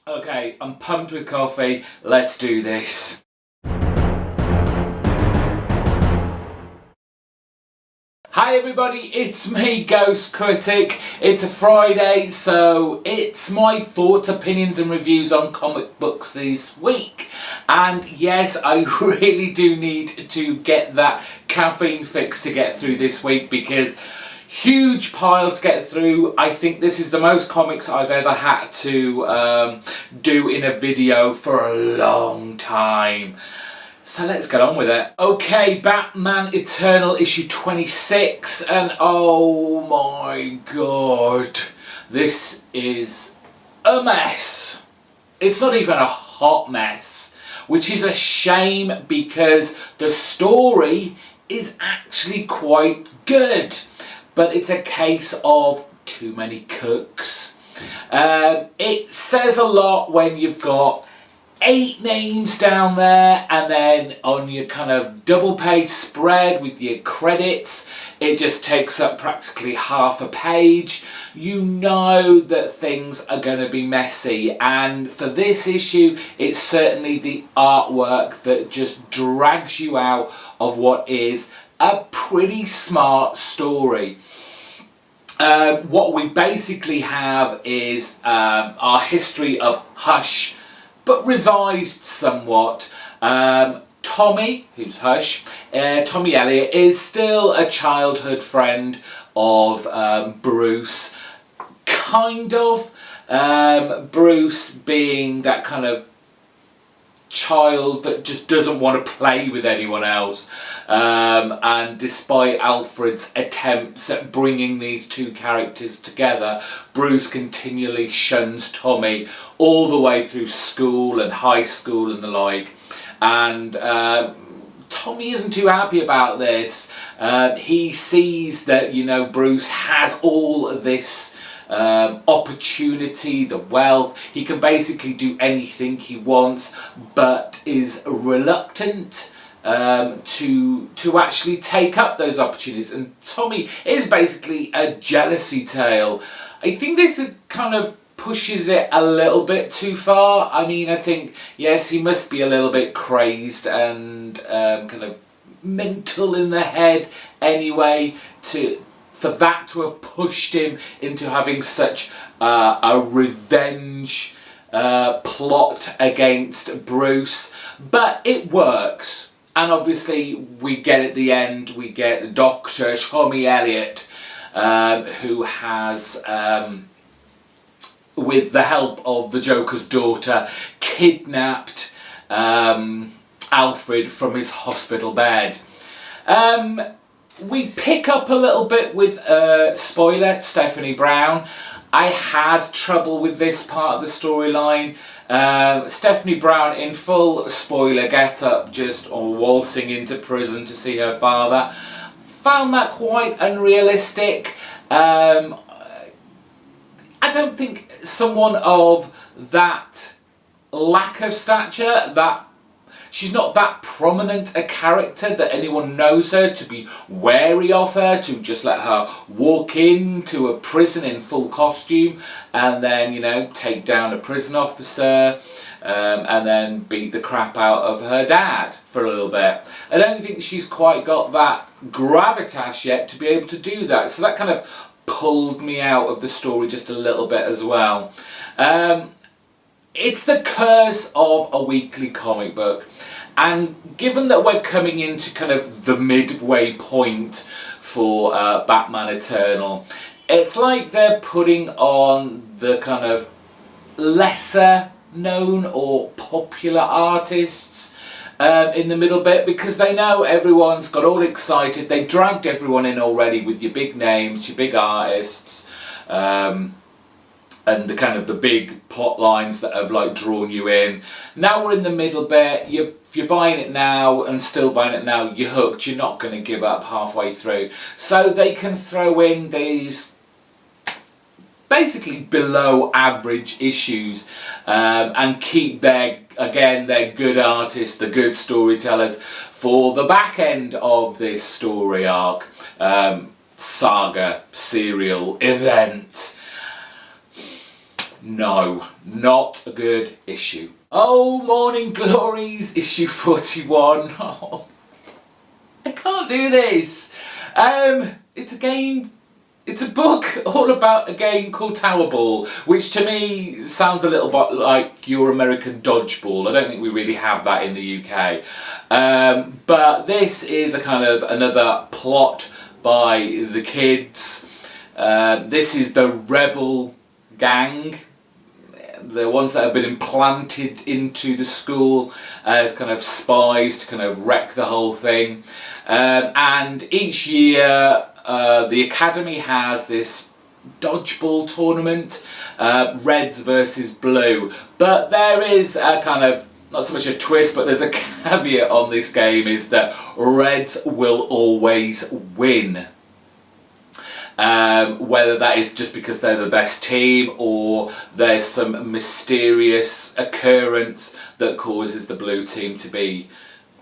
Okay, I'm pumped with coffee. Let's do this. Hi everybody, it's me, GhostCritic. It's a Friday, so it's my thoughts, opinions and reviews on comic books this week. And yes, I really do need to get that caffeine fix to get through this week because huge pile to get through. I think this is the most comics I've ever had to do in a video for a long time. So let's get on with it. Okay, Batman Eternal issue 26, and oh my god, this is a mess. It's not even a hot mess, which is a shame because the story is actually quite good, but it's a case of too many cooks. It says a lot when you've got 8 names down there, and then on your kind of double page spread with your credits it just takes up practically half a page. You know that things are going to be messy, and for this issue it's certainly the artwork that just drags you out of what is a pretty smart story. What we basically have is our history of Hush, but revised somewhat. Tommy, who's Hush, Tommy Elliot, is still a childhood friend of Bruce, kind of. Bruce being that kind of child that just doesn't want to play with anyone else, and despite Alfred's attempts at bringing these two characters together, Bruce continually shuns Tommy all the way through school and high school and the like, and Tommy isn't too happy about this. He sees that, you know, Bruce has all this opportunity, the wealth. He can basically do anything he wants, but is reluctant to actually take up those opportunities. And Tommy is basically a jealousy tale. I think this kind of pushes it a little bit too far. I mean, I think, yes, he must be a little bit crazed and kind of mental in the head anyway, for that to have pushed him into having such a revenge plot against Bruce. But it works, and obviously we get at the end, we get Dr. Tommy Elliot, who has, with the help of the Joker's daughter, kidnapped Alfred from his hospital bed. We pick up a little bit with, spoiler, Stephanie Brown. I had trouble with this part of the storyline. Stephanie Brown in full spoiler get-up, just waltzing into prison to see her father. Found that quite unrealistic. I don't think someone of that lack of stature, that she's not that prominent a character that anyone knows her to be wary of her, to just let her walk into a prison in full costume and then, you know, take down a prison officer and then beat the crap out of her dad for a little bit. I don't think she's quite got that gravitas yet to be able to do that. So that kind of pulled me out of the story just a little bit as well. It's the curse of a weekly comic book, and given that we're coming into kind of the midway point for Batman Eternal, it's like they're putting on the kind of lesser known or popular artists in the middle bit, because they know everyone's got all excited. They dragged everyone in already with your big names, your big artists, and the kind of the big plot lines that have like drawn you in. Now we're in the middle bit. If you're buying it now and still buying it now, you're hooked. You're not going to give up halfway through. So they can throw in these basically below average issues and keep their good artists, the good storytellers for the back end of this story arc, saga, serial, event. No, not a good issue. Oh, Morning Glories, issue 41. Oh, I can't do this. It's a game. It's a book all about a game called Tower Ball, which to me sounds a little bit like your American dodgeball. I don't think we really have that in the UK. But this is a kind of another plot by the kids. This is the rebel gang, the ones that have been implanted into the school as kind of spies to kind of wreck the whole thing. And each year the academy has this dodgeball tournament, reds versus blue. But there is a kind of, not so much a twist, but there's a caveat on this game, is that reds will always win. Whether that is just because they're the best team or there's some mysterious occurrence that causes the blue team to be,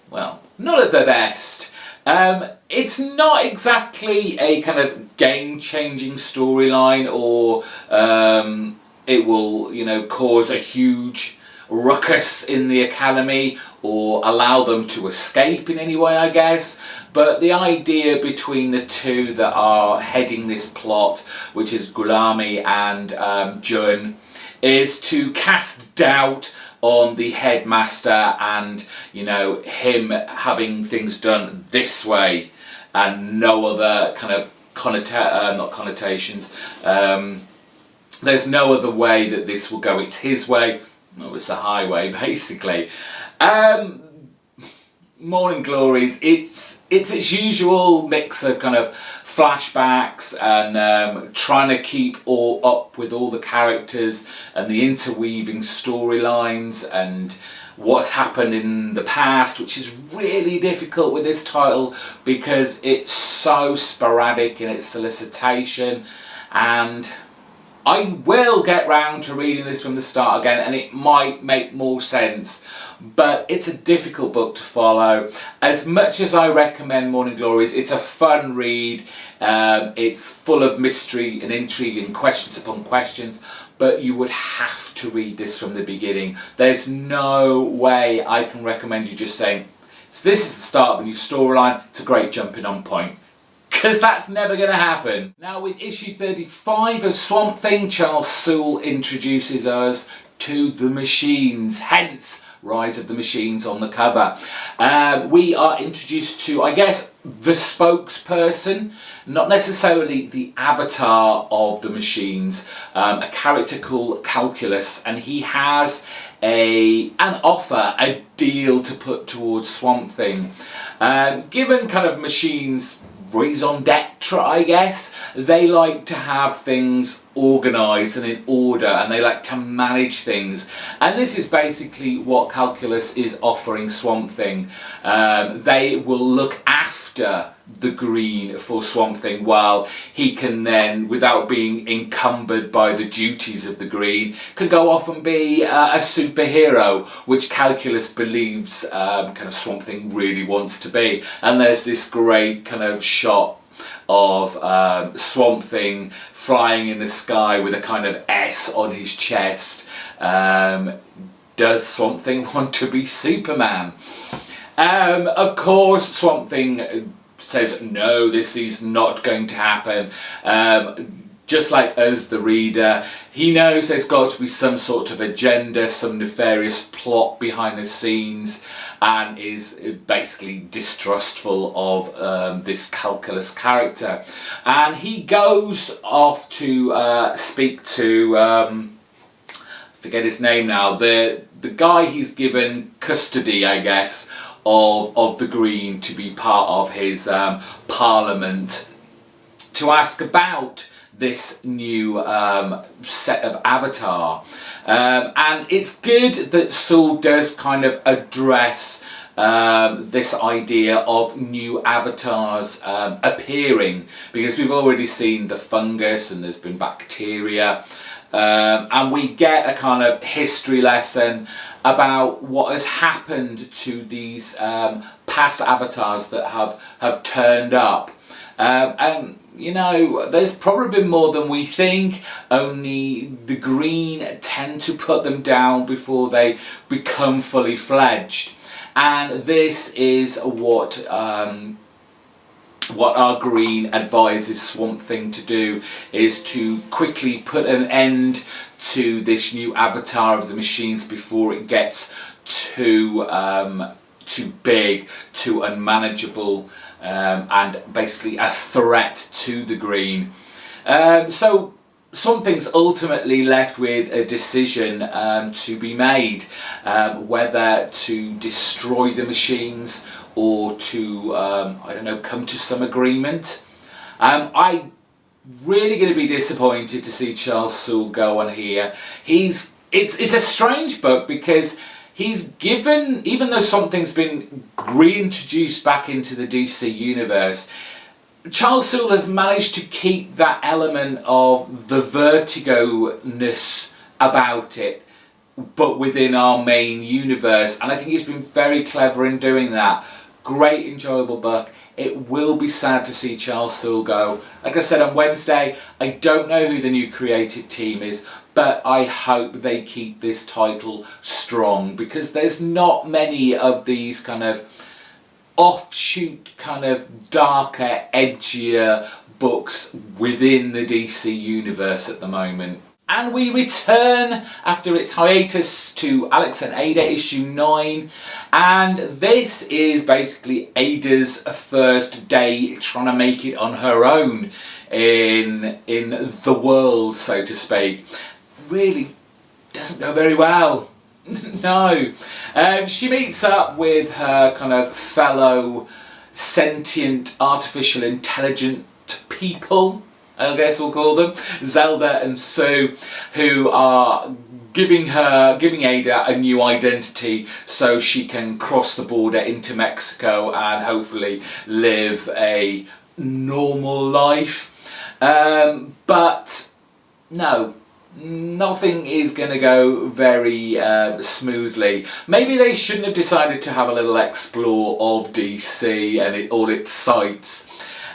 well, not at their best. It's not exactly a kind of game-changing storyline, or it will, you know, cause a huge ruckus in the academy or allow them to escape in any way, I guess. But the idea between the two that are heading this plot, which is Gulami and Jun, is to cast doubt on the headmaster and, you know, him having things done this way and no other kind of not connotations. There's no other way that this will go. It's his way. Well, it's the highway, basically. Morning Glories, it's its usual mix of kind of flashbacks and trying to keep up with all the characters and the interweaving storylines and what's happened in the past, which is really difficult with this title because it's so sporadic in its solicitation. And I will get round to reading this from the start again, and it might make more sense, but it's a difficult book to follow. As much as I recommend Morning Glories, it's a fun read. It's full of mystery and intrigue and questions upon questions, but you would have to read this from the beginning. There's no way I can recommend you just saying, so this is the start of a new storyline, it's a great jumping on point. Because that's never going to happen. Now with issue 35 of Swamp Thing, Charles Soule introduces us to the Machines, hence Rise of the Machines on the cover. We are introduced to, I guess, the spokesperson, not necessarily the avatar of the Machines, a character called Calculus, and he has an offer, a deal to put towards Swamp Thing. Given kind of Machines' raison d'etre, I guess, they like to have things organised and in order, and they like to manage things, and this is basically what Calculus is offering Swamp Thing. They will look after the green for Swamp Thing while he can then, without being encumbered by the duties of the green, can go off and be a superhero, which Calculus believes kind of Swamp Thing really wants to be. And there's this great kind of shot of Swamp Thing flying in the sky with a kind of S on his chest. Does Swamp Thing want to be Superman? Of course, Swamp Thing says, no, this is not going to happen. Just like us, the reader, he knows there's got to be some sort of agenda, some nefarious plot behind the scenes, and is basically distrustful of this Calculus character. And he goes off to speak to, forget his name now, the guy he's given custody, I guess, of the Green to be part of his parliament, to ask about this new set of Avatar. And it's good that Soule does kind of address this idea of new avatars appearing, because we've already seen the fungus and there's been bacteria, and we get a kind of history lesson about what has happened to these past avatars that have turned up. And you know, there's probably been more than we think, only the green tend to put them down before they become fully fledged. And this is what our green advises Swamp Thing to do, is to quickly put an end to this new avatar of the machines before it gets too big, too unmanageable, and basically a threat to the green. So Something's ultimately left with a decision to be made, whether to destroy the machines or to, I don't know, come to some agreement. I'm really going to be disappointed to see Charles Soule go on here. It's a strange book because he's given, even though something's been reintroduced back into the DC universe, Charles Soule has managed to keep that element of the Vertigo-ness about it, but within our main universe, and I think he's been very clever in doing that. Great, enjoyable book. It will be sad to see Charles Soule go. Like I said on Wednesday, I don't know who the new creative team is, but I hope they keep this title strong, because there's not many of these kind of offshoot, kind of darker, edgier books within the DC universe at the moment. And we return after its hiatus to Alex and Ada issue 9, and this is basically Ada's first day trying to make it on her own in the world, so to speak. Really doesn't go very well. No. She meets up with her kind of fellow sentient artificial intelligent people, I guess we'll call them, Zelda and Sue, who are giving Ada a new identity so she can cross the border into Mexico and hopefully live a normal life. But no, nothing is going to go very smoothly. Maybe they shouldn't have decided to have a little explore of DC and all its sites,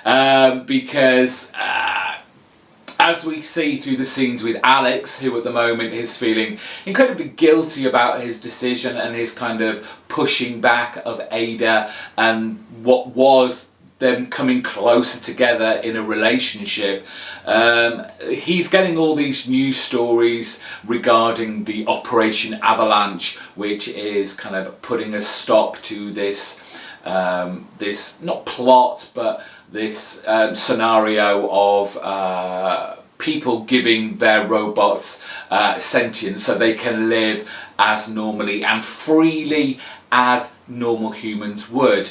because as we see through the scenes with Alex, who at the moment is feeling incredibly guilty about his decision and his kind of pushing back of Ada and what was them coming closer together in a relationship, he's getting all these news stories regarding the Operation Avalanche, which is kind of putting a stop to this this not plot, but this scenario of people giving their robots sentience so they can live as normally and freely as normal humans would.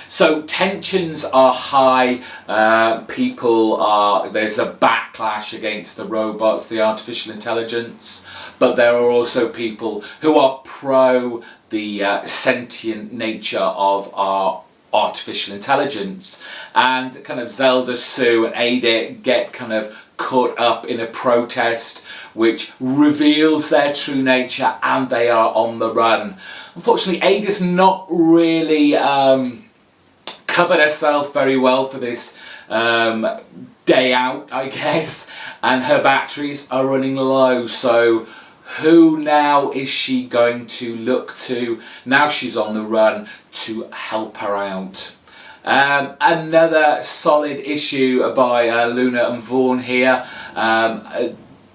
So tensions are high, there's a backlash against the robots, the artificial intelligence, but there are also people who are pro the sentient nature of our artificial intelligence, and kind of Zelda, Sue and Ada get kind of caught up in a protest which reveals their true nature, and they are on the run. Unfortunately, Ada's not really covered herself very well for this day out, I guess, and her batteries are running low, so who now is she going to look to, now she's on the run, to help her out? Another solid issue by Luna and Vaughn here.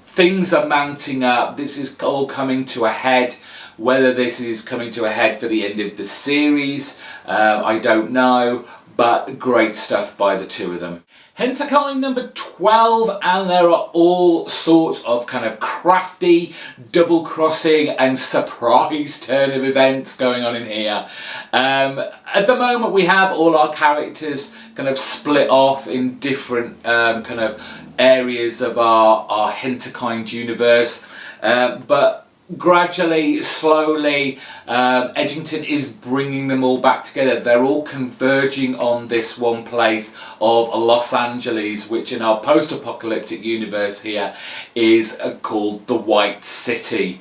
Things are mounting up, this is all coming to a head. Whether this is coming to a head for the end of the series, I don't know, but great stuff by the two of them. Hentai number 12, and there are all sorts of kind of crafty, double-crossing and surprise turn of events going on in here. At the moment we have all our characters kind of split off in different kind of areas of our Hentai universe, but gradually, slowly, Edgington is bringing them all back together. They're all converging on this one place of Los Angeles, which in our post-apocalyptic universe here is called the White City.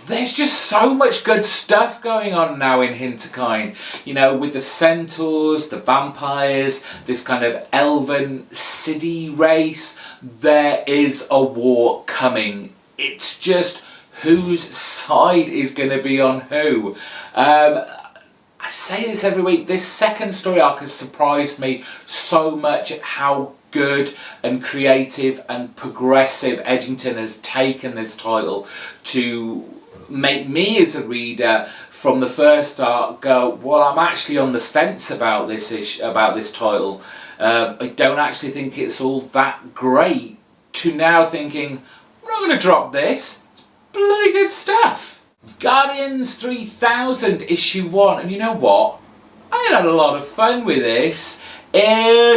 there's just so much good stuff going on now in Hinterkind. You know, with the centaurs, the vampires, this kind of elven city race. There is a war coming. It's just whose side is going to be on who. I say this every week. This second story arc has surprised me so much at how good and creative and progressive Edgington has taken this title to make me as a reader from the first arc go, well, I'm actually on the fence about this title. I don't actually think it's all that great, to now thinking, I'm not going to drop this. It's bloody good stuff. Guardians 3000 issue 1, and you know what? I had a lot of fun with this.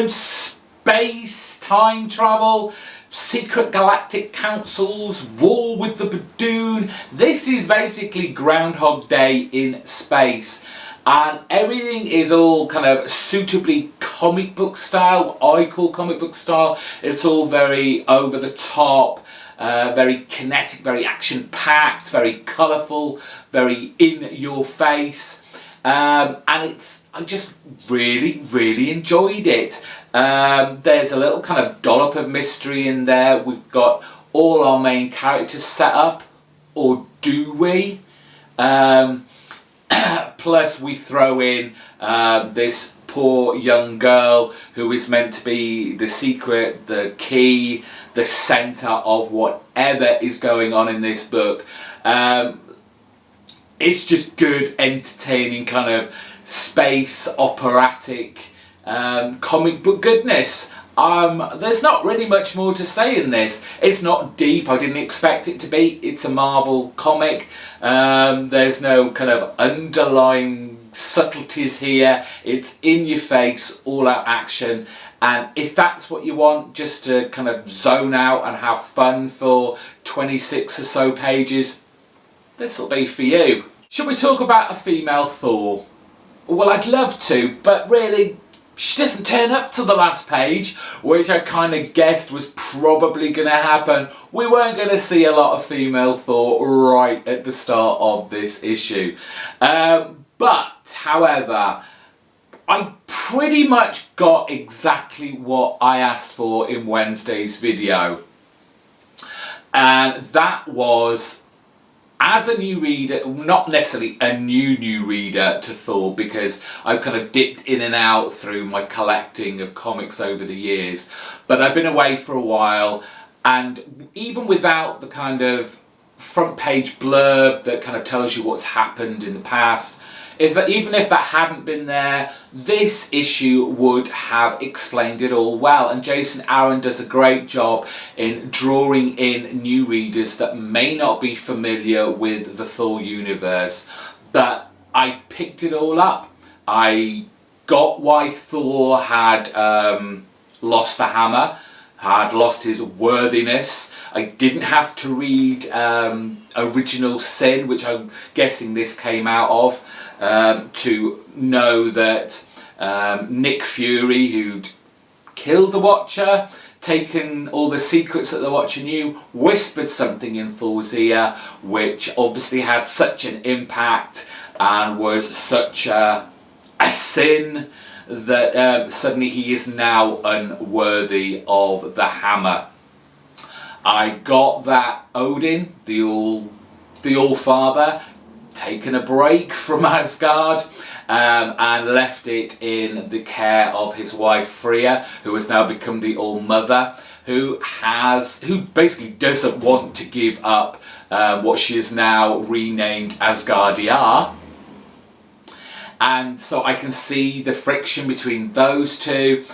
Space, time travel, secret galactic councils, war with the Badoon. This is basically Groundhog Day in space. And everything is all kind of suitably comic book style, what I call comic book style. It's all very over the top, very kinetic, very action packed, very colourful, very in your face. And I just really enjoyed it. There's a little kind of dollop of mystery in there. We've got all our main characters set up, or do we? Plus we throw in this poor young girl who is meant to be the secret, the key, the centre of whatever is going on in this book. It's just good, entertaining kind of space operatic comic book goodness. There's not really much more to say in this. It's not deep. I didn't expect it to be. It's a Marvel comic. There's no kind of underlying subtleties here. It's in your face, all out action. And if that's what you want, just to kind of zone out and have fun for 26 or so pages, this'll be for you. Should we talk about a female Thor? Well, I'd love to, but really, she doesn't turn up to the last page, which I kind of guessed was probably going to happen. We weren't going to see a lot of female Thor right at the start of this issue. But, however, I pretty much got exactly what I asked for in Wednesday's video. And that was, as a new reader, not necessarily a new reader to Thor, because I've kind of dipped in and out through my collecting of comics over the years, but I've been away for a while, and even without the kind of front page blurb that kind of tells you what's happened in the past, even if that hadn't been there, this issue would have explained it all well. And Jason Aaron does a great job in drawing in new readers that may not be familiar with the Thor universe. But I picked it all up. I got why Thor had lost the hammer, had lost his worthiness. I didn't have to read Original Sin, which I'm guessing this came out of, to know that Nick Fury, who'd killed the Watcher, taken all the secrets that the Watcher knew, whispered something in Thor's ear, which obviously had such an impact and was such a sin that suddenly he is now unworthy of the hammer. I got that Odin, the All-Father, taken a break from Asgard and left it in the care of his wife Freya, who has now become the All-Mother, who basically doesn't want to give up what she is now renamed Asgardia. And so I can see the friction between those two.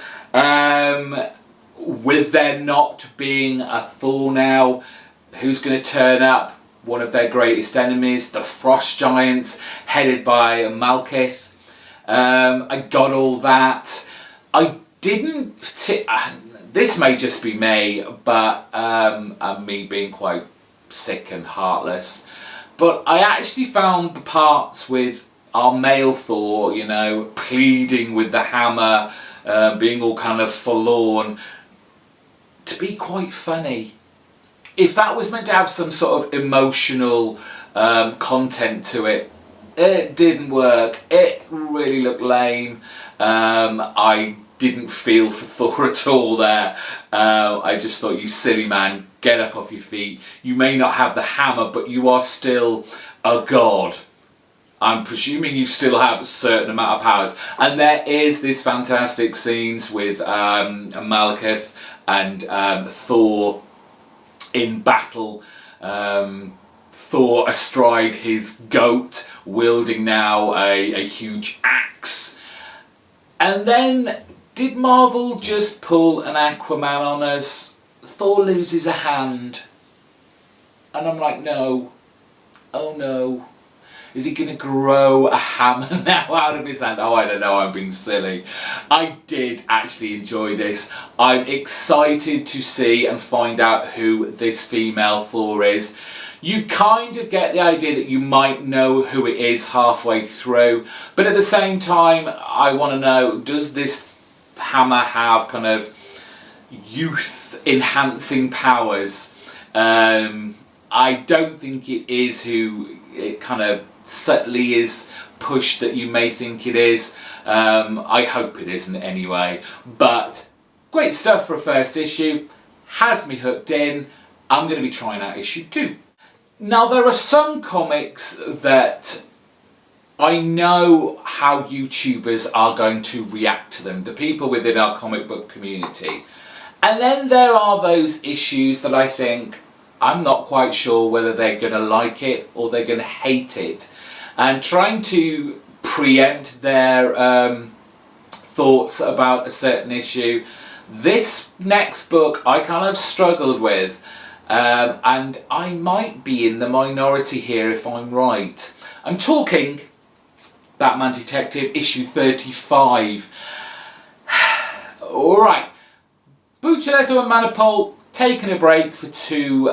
With there not being a Thor now, who's going to turn up? One of their greatest enemies, the Frost Giants, headed by Malekith. I got all that. I didn't... this may just be me, but me being quite sick and heartless. But I actually found the parts with our male Thor, you know, pleading with the hammer, being all kind of forlorn, to be quite funny. if that was meant to have some sort of emotional content to it, it didn't work. It really looked lame. I didn't feel for Thor at all there. I just thought, you silly man, get up off your feet. You may not have the hammer, but you are still a god. I'm presuming you still have a certain amount of powers. And there is this fantastic scenes with Malekith and Thor in battle. Thor astride his goat, wielding now a huge axe. And then, did Marvel just pull an Aquaman on us? Thor loses a hand. And I'm like, no. Oh no. Is he going to grow a hammer now out of his hand? Oh, I don't know, I'm being silly. I did actually enjoy this. I'm excited to see and find out who this female Thor is. You kind of get the idea that you might know who it is halfway through, but at the same time, I want to know, does this hammer have kind of youth-enhancing powers? I don't think it is who it kind of subtly is pushed that you may think it is. I hope it isn't anyway. But great stuff for a first issue. Has me hooked in. I'm going to be trying out issue 2. Now, there are some comics that I know how YouTubers are going to react to them, the people within our comic book community. And then there are those issues that I think, I'm not quite sure whether they're going to like it or they're going to hate it. And trying to preempt their thoughts about a certain issue. This next book I kind of struggled with. And I might be in the minority here if I'm right. I'm talking Batman Detective issue 35. Alright, Buccellotto and Manapul taking a break for 2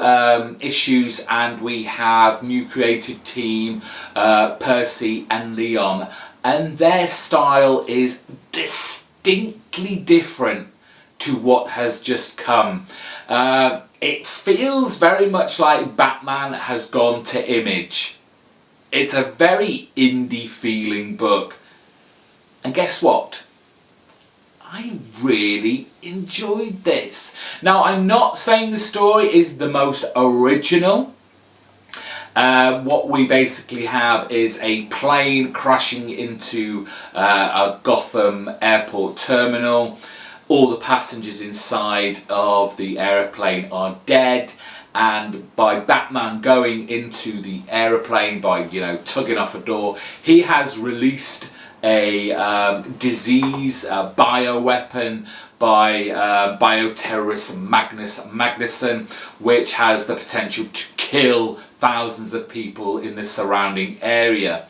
issues, and we have new creative team, Percy and Leon, and their style is distinctly different to what has just come. It feels very much like Batman has gone to Image. It's a very indie feeling book. And guess what? I really enjoyed this. Now, I'm not saying the story is the most original. What we basically have is a plane crashing into a Gotham airport terminal. All the passengers inside of the aeroplane are dead, and by Batman going into the aeroplane, by, you know, tugging off a door, he has released a disease, a bioweapon by bioterrorist Magnus Magnuson, which has the potential to kill thousands of people in the surrounding area.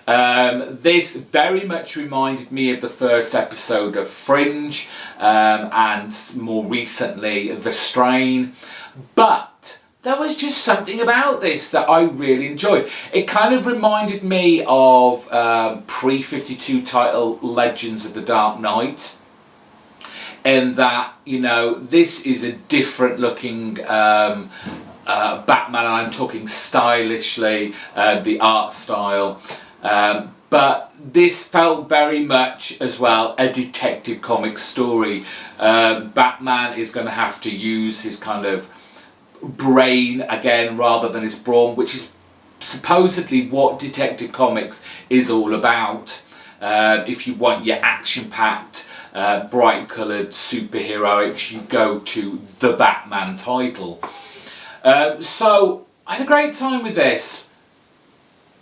This very much reminded me of the first episode of Fringe, and more recently The Strain, but there was just something about this that I really enjoyed. It kind of reminded me of pre-52 title Legends of the Dark Knight, in that, you know, this is a different looking Batman, and I'm talking stylishly, the art style. But this felt very much as well a detective comic story. Batman is going to have to use his kind of brain again rather than his brawn, which is supposedly what detective comics is all about. If you want your action-packed, bright-coloured superheroics, you go to the Batman title. So I had a great time with this.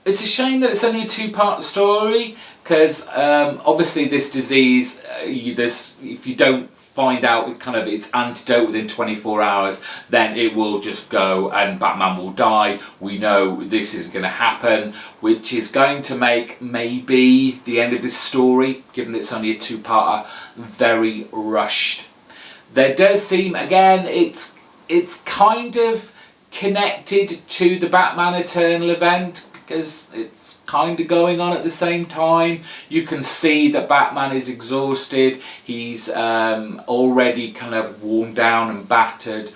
It's a shame that it's only a 2-part story, because obviously this disease, if you don't find out kind of its antidote within 24 hours, then it will just go and Batman will die. We know this is going to happen, which is going to make maybe the end of this story, given that it's only a 2-parter, very rushed. There does seem, again, it's kind of connected to the Batman Eternal event, because it's kind of going on at the same time. You can see that Batman is exhausted. He's already kind of worn down and battered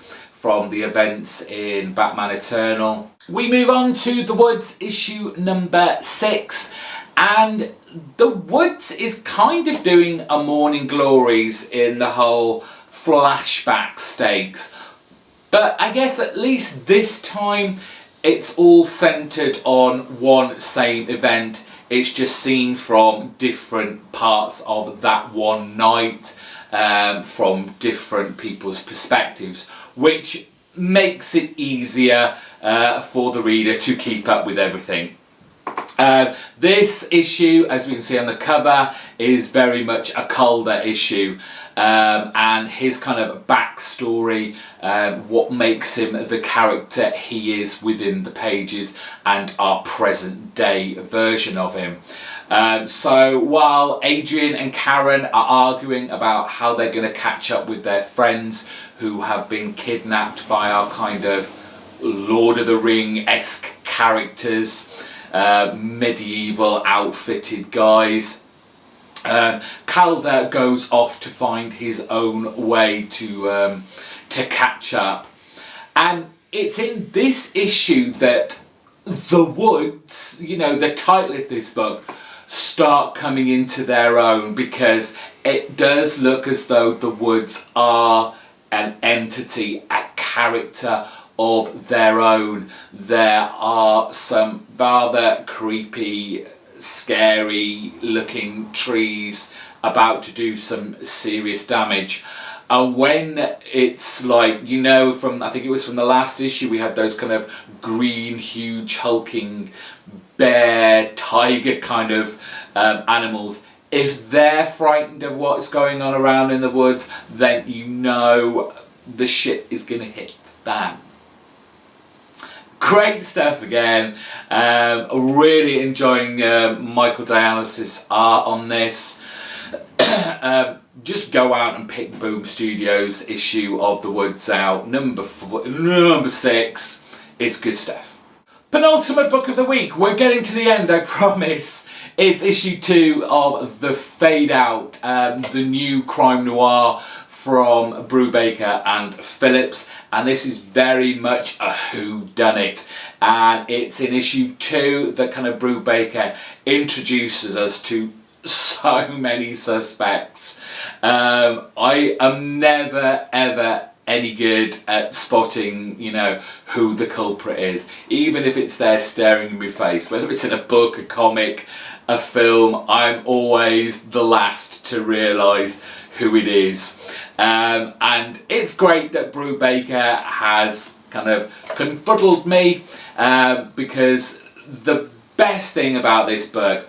from the events in Batman Eternal. We move on to The Woods issue number 6, and The Woods is kind of doing a Morning Glories in the whole flashback stakes, but I guess at least this time it's all centered on one same event. It's just seen from different parts of that one night, from different people's perspectives, which makes it easier for the reader to keep up with everything. This issue, as we can see on the cover, is very much a Calder issue, and his kind of backstory, what makes him the character he is within the pages, and our present day version of him. So while Adrian and Karen are arguing about how they're going to catch up with their friends who have been kidnapped by our kind of Lord of the Ring-esque characters, medieval outfitted guys, Calder goes off to find his own way to catch up. And it's in this issue that the Woods, you know, the title of this book, start coming into their own, because it does look as though the Woods are an entity, a character of their own. There are some rather creepy, scary looking trees about to do some serious damage. And when it's like, you know, from, I think it was from the last issue, we had those kind of green, huge, hulking bear, tiger kind of animals. If they're frightened of what's going on around in the woods, then you know the shit is going to hit the fan. Great stuff again. Really enjoying Michael Dialis' art on this. Just go out and pick Boom Studios issue of The Woods out, number 6. It's good stuff. Penultimate book of the week. We're getting to the end, I promise. It's issue 2 of The Fade Out, the new crime noir from Brubaker and Phillips, and this is very much a whodunit, and it's in issue 2 that kind of Brubaker introduces us to so many suspects. I am never ever any good at spotting, you know, who the culprit is, even if it's there staring in my face, whether it's in a book, a comic, a film. I'm always the last to realise who it is, and it's great that Brubaker has kind of confuddled me, because the best thing about this book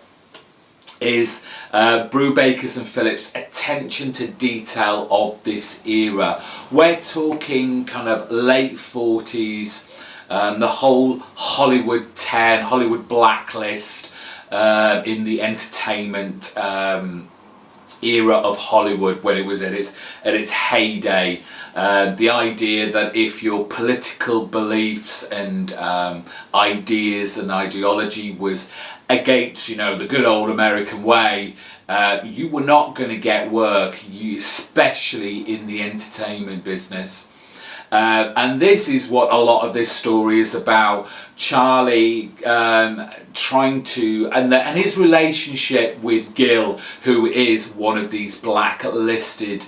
is Brubaker's and Phillips' attention to detail of this era. We're talking kind of late 40s, the whole Hollywood 10, Hollywood blacklist, in the entertainment era of Hollywood, when it was at its heyday. The idea that if your political beliefs and ideas and ideology was against, you know, the good old American way, you were not going to get work, especially in the entertainment business. And this is what a lot of this story is about. Charlie trying to, and his relationship with Gil, who is one of these blacklisted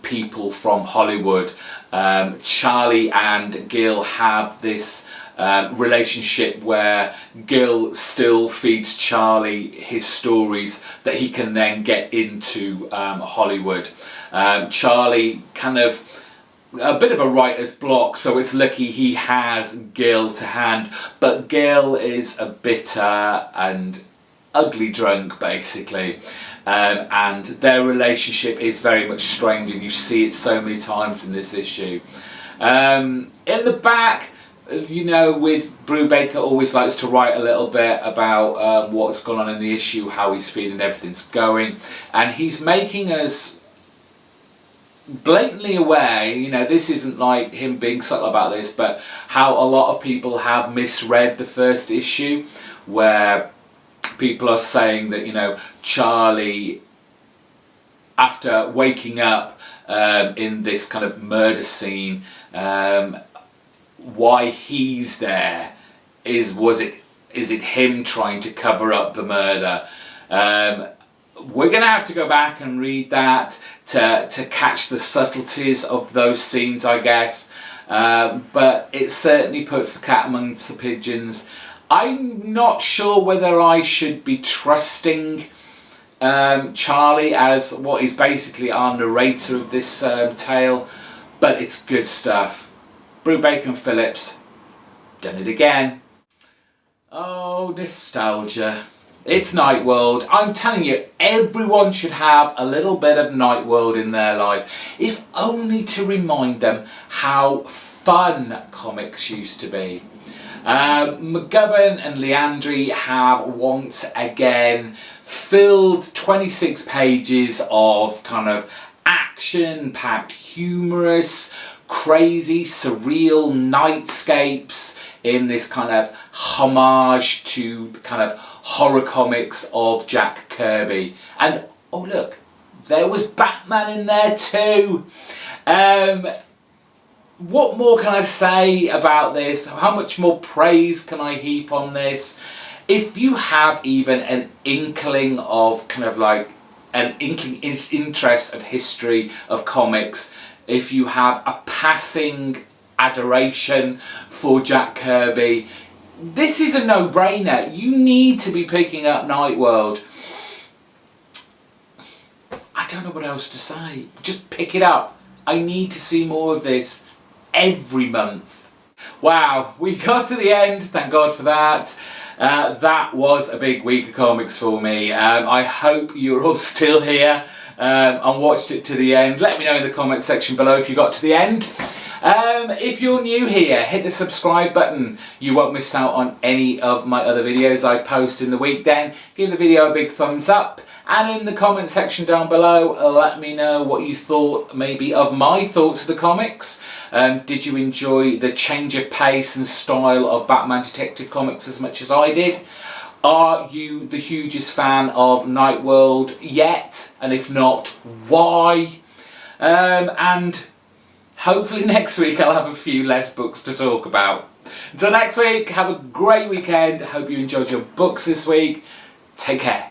people from Hollywood. Charlie and Gil have this relationship where Gil still feeds Charlie his stories that he can then get into Hollywood. Charlie kind of a bit of a writer's block, so it's lucky he has Gil to hand, but Gil is a bitter and ugly drunk, basically, and their relationship is very much strained, and you see it so many times in this issue. In the back, you know, with Brubaker always likes to write a little bit about what's gone on in the issue, how he's feeling, everything's going, and he's making us blatantly aware, you know, this isn't like him being subtle about this, but how a lot of people have misread the first issue, where people are saying that, you know, Charlie, after waking up in this kind of murder scene, why he's there. Is it him trying to cover up the murder? We're going to have to go back and read that to catch the subtleties of those scenes, I guess. But it certainly puts the cat amongst the pigeons. I'm not sure whether I should be trusting Charlie as what is basically our narrator of this tale, but it's good stuff. Brubaker & Phillips, done it again. Oh, nostalgia. It's Night World. I'm telling you, everyone should have a little bit of Night World in their life, if only to remind them how fun comics used to be. McGovern and Leandri have once again filled 26 pages of kind of action-packed, humorous, crazy, surreal nightscapes in this kind of homage to the kind of horror comics of Jack Kirby. And oh look, there was Batman in there too. What more can I say about this? How much more praise can I heap on this? If you have even an inkling of kind of like an inkling interest of history of comics, if you have a passing adoration for Jack Kirby, this is a no-brainer. You need to be picking up Night World. I don't know what else to say. Just pick it up. I need to see more of this every month. Wow, we got to the end. Thank God for that. That was a big week of comics for me. I hope you're all still here and watched it to the end. Let me know in the comment section below if you got to the end. If you're new here, hit the subscribe button. You won't miss out on any of my other videos I post in the week. Then give the video a big thumbs up, and in the comment section down below let me know what you thought maybe of my thoughts of the comics. Did you enjoy the change of pace and style of Batman Detective Comics as much as I did? Are you the hugest fan of Night World yet? And if not, why? And hopefully next week I'll have a few less books to talk about. Until next week, have a great weekend. Hope you enjoyed your books this week. Take care.